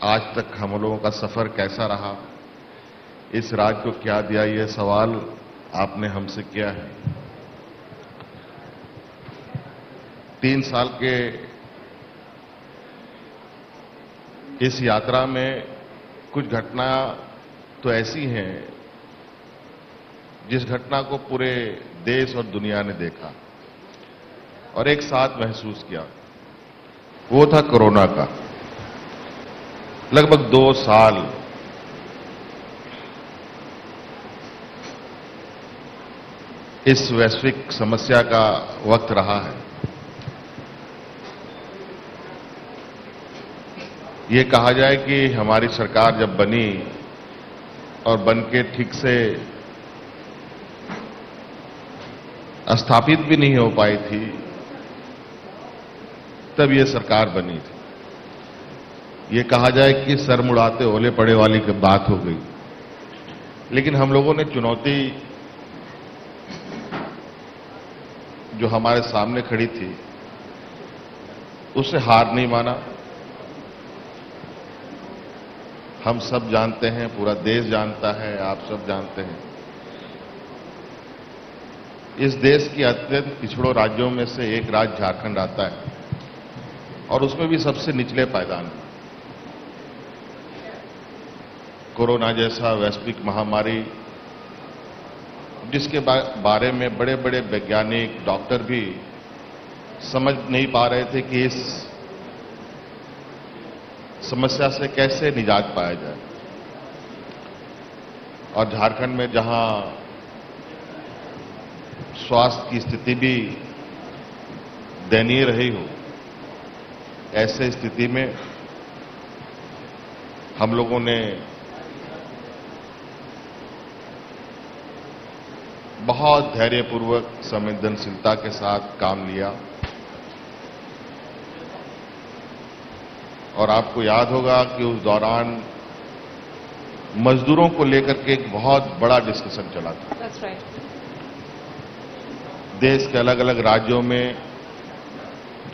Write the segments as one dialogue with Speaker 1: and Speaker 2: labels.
Speaker 1: आज तक हम लोगों का सफर कैसा रहा, इस राज्य को क्या दिया, ये सवाल आपने हमसे किया है। 3 साल के इस यात्रा में कुछ घटना तो ऐसी हैं जिस घटना को पूरे देश और दुनिया ने देखा और एक साथ महसूस किया। वो था कोरोना का। लगभग 2 साल इस वैश्विक समस्या का वक्त रहा है। ये कहा जाए कि हमारी सरकार जब बनी और बन के ठीक से स्थापित भी नहीं हो पाई थी, तब ये सरकार बनी थी। ये कहा जाए कि सर मुड़ाते ओले पड़े वाली बात हो गई। लेकिन हम लोगों ने चुनौती जो हमारे सामने खड़ी थी, उससे हार नहीं माना। हम सब जानते हैं, पूरा देश जानता है, आप सब जानते हैं, इस देश के अत्यंत पिछड़ों राज्यों में से एक राज्य झारखंड आता है और उसमें भी सबसे निचले पायदान में। कोरोना जैसा वैश्विक महामारी, जिसके बारे में बड़े बड़े वैज्ञानिक, डॉक्टर भी समझ नहीं पा रहे थे कि इस समस्या से कैसे निजात पाया जाए। और झारखंड में जहां स्वास्थ्य की स्थिति भी दयनीय रही हो, ऐसे स्थिति में हम लोगों ने बहुत धैर्यपूर्वक, संवेदनशीलता के साथ काम लिया। और आपको याद होगा कि उस दौरान मजदूरों को लेकर के एक बहुत बड़ा डिस्कशन चला था।
Speaker 2: That's right.
Speaker 1: देश के अलग अलग राज्यों में,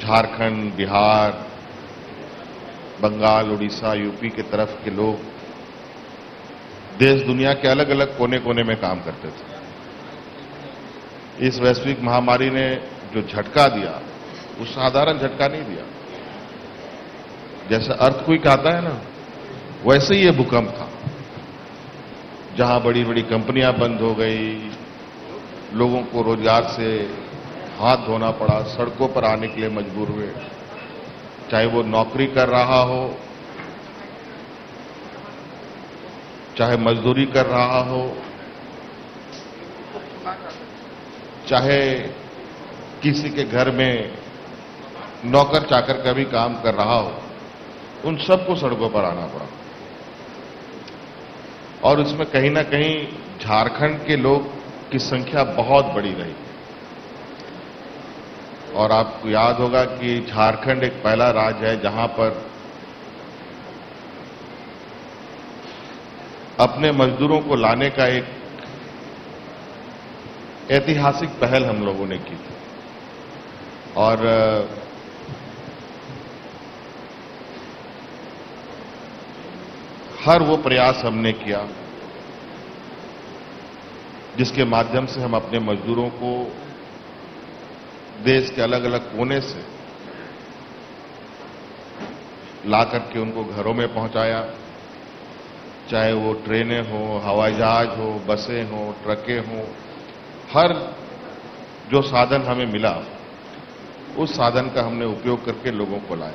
Speaker 1: झारखंड, बिहार, बंगाल, उड़ीसा, यूपी के तरफ के लोग देश दुनिया के अलग अलग कोने कोने में काम करते थे। इस वैश्विक महामारी ने जो झटका दिया, वो साधारण झटका नहीं दिया। जैसे अर्थक्वेक आता है ना, वैसे ही ये भूकंप था, जहां बड़ी बड़ी कंपनियां बंद हो गई, लोगों को रोजगार से हाथ धोना पड़ा, सड़कों पर आने के लिए मजबूर हुए, चाहे वो नौकरी कर रहा हो, चाहे मजदूरी कर रहा हो, चाहे किसी के घर में नौकर चाकर का भी काम कर रहा हो, उन सबको सड़कों पर आना पड़ा। और उसमें कहीं ना कहीं झारखंड के लोग की संख्या बहुत बड़ी रही। और आपको याद होगा कि झारखंड एक पहला राज्य है जहां पर अपने मजदूरों को लाने का एक ऐतिहासिक पहल हम लोगों ने की थी। और हर वो प्रयास हमने किया जिसके माध्यम से हम अपने मजदूरों को देश के अलग अलग कोने से ला करके उनको घरों में पहुंचाया। चाहे वो ट्रेनें हो, हवाई जहाज हो, बसें हो, ट्रकें हो, हर जो साधन हमें मिला, उस साधन का हमने उपयोग करके लोगों को लाया।